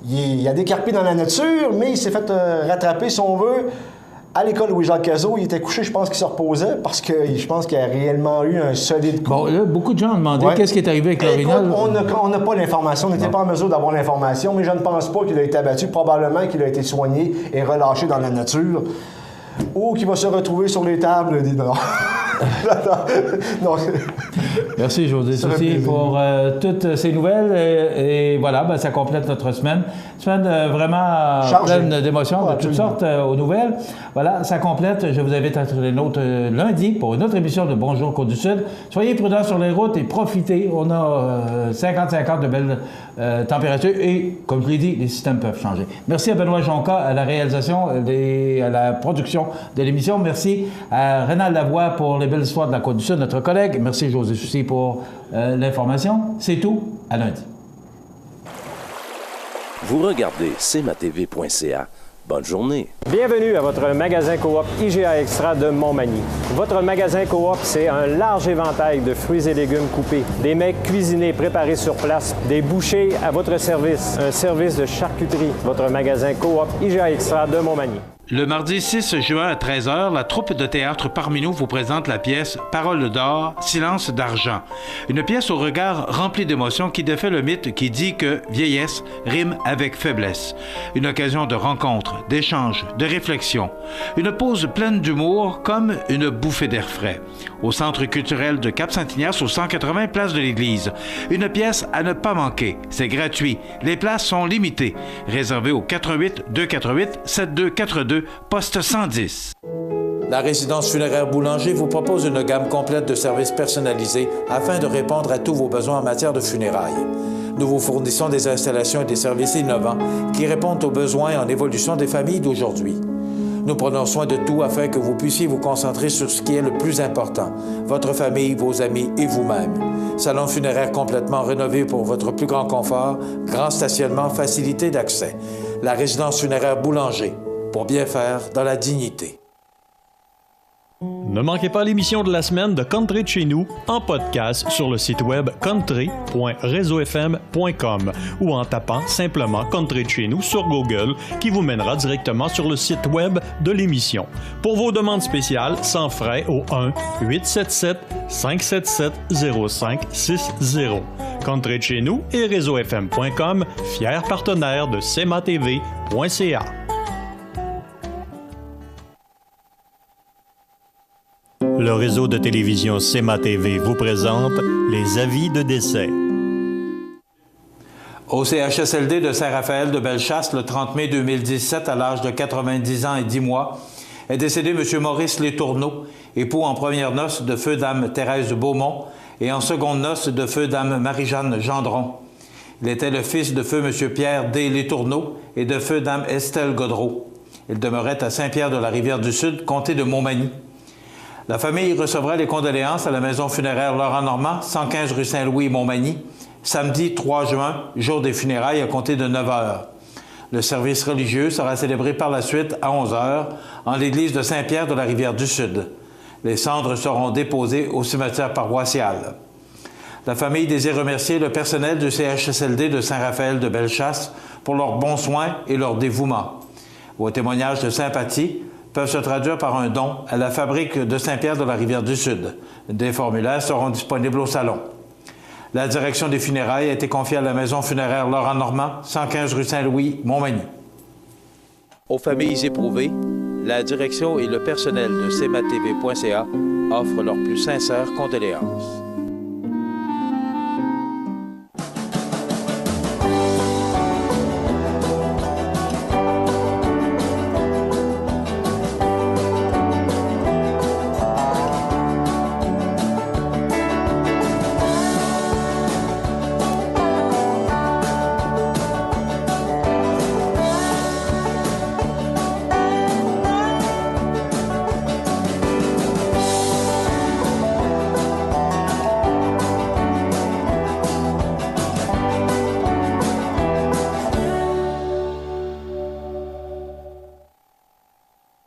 il a décarpé dans la nature, mais il s'est fait rattraper, si on veut. À l'école Louis-Jacques Cazot, il était couché, je pense qu'il se reposait, parce que je pense qu'il a réellement eu un solide coup.
Bon, là, beaucoup de gens ont demandé qu'est-ce qui est arrivé avec l'Orignal.
On n'a pas l'information, on n'était pas en mesure d'avoir l'information, mais je ne pense pas qu'il a été abattu. Probablement qu'il a été soigné et relâché dans la nature, ou qu'il va se retrouver sur les tables des Nord. Non.
Merci, José Soucy, pour toutes ces nouvelles. Et voilà, ça complète notre semaine. Semaine vraiment pleine d'émotions de toutes sortes aux nouvelles. Voilà, ça complète. Je vous invite à être les nôtres lundi pour une autre émission de Bonjour Côte-du-Sud. Soyez prudents sur les routes et profitez. On a 50-50 de belles températures et, comme je l'ai dit, les systèmes peuvent changer. Merci à Benoît Jonca à la réalisation et à la production de l'émission. Merci à Rénal Lavoie pour les belles histoires de la Côte-du-Sud, notre collègue. Merci José Soucy pour l'information. C'est tout. À lundi.
Vous regardez cmatv.ca. Bonne journée.
Bienvenue à votre magasin Coop IGA Extra de Montmagny. Votre magasin Coop, c'est un large éventail de fruits et légumes coupés, des mets cuisinés préparés sur place, des bouchées à votre service, un service de charcuterie. Votre magasin Coop IGA Extra de Montmagny.
Le mardi 6 juin à 13h, la troupe de théâtre Parmi nous vous présente la pièce Paroles d'or, silence d'argent. Une pièce au regard rempli d'émotions qui défait le mythe qui dit que vieillesse rime avec faiblesse. Une occasion de rencontre, d'échange, de réflexion. Une pause pleine d'humour comme une bouffée d'air frais. Au Centre culturel de Cap-Saint-Ignace, au 180 place de l'Église. Une pièce à ne pas manquer. C'est gratuit. Les places sont limitées. Réservées au 88 248 7242 poste 110. La résidence funéraire Boulanger vous propose une gamme complète de services personnalisés afin de répondre à tous vos besoins en matière de funérailles. Nous vous fournissons des installations et des services innovants qui répondent aux besoins en évolution des familles d'aujourd'hui. Nous prenons soin de tout afin que vous puissiez vous concentrer sur ce qui est le plus important, votre famille, vos amis et vous-même. Salon funéraire complètement rénové pour votre plus grand confort, grand stationnement, facilité d'accès. La résidence funéraire Boulanger. Pour bien faire dans la dignité.
Ne manquez pas l'émission de la semaine de Country de chez nous en podcast sur le site web country.reseaufm.com ou en tapant simplement Country de chez nous sur Google qui vous mènera directement sur le site web de l'émission. Pour vos demandes spéciales, sans frais au 1-877-577-0560. Country de chez nous et reseaufm.com, fiers partenaires de cmatv.ca. Le réseau de télévision CMA-TV vous présente les avis de décès.
Au CHSLD de Saint-Raphaël de Bellechasse, le 30 mai 2017, à l'âge de 90 ans et 10 mois, est décédé M. Maurice Letourneau, époux en première noce de feu Dame Thérèse Beaumont et en seconde noce de feu Dame Marie-Jeanne Gendron. Il était le fils de feu M. Pierre D. Letourneau et de feu Dame Estelle Godreau. Il demeurait à Saint-Pierre-de-la-Rivière-du-Sud, comté de Montmagny. La famille recevra les condoléances à la maison funéraire Laurent-Normand, 115 rue Saint-Louis, Montmagny, samedi 3 juin, jour des funérailles à compter de 9 h. Le service religieux sera célébré par la suite à 11 h en l'église de Saint-Pierre de la Rivière-du-Sud. Les cendres seront déposées au cimetière paroissial. La famille désire remercier le personnel du CHSLD de Saint-Raphaël de Bellechasse pour leurs bons soins et leur dévouement. Vos témoignages de sympathie peuvent se traduire par un don à la fabrique de Saint-Pierre de la Rivière-du-Sud. Des formulaires seront disponibles au salon. La direction des funérailles a été confiée à la maison funéraire Laurent-Normand, 115 rue Saint-Louis, Montmagny. Aux familles éprouvées, la direction et le personnel de cmatv.ca offrent leurs plus sincères condoléances.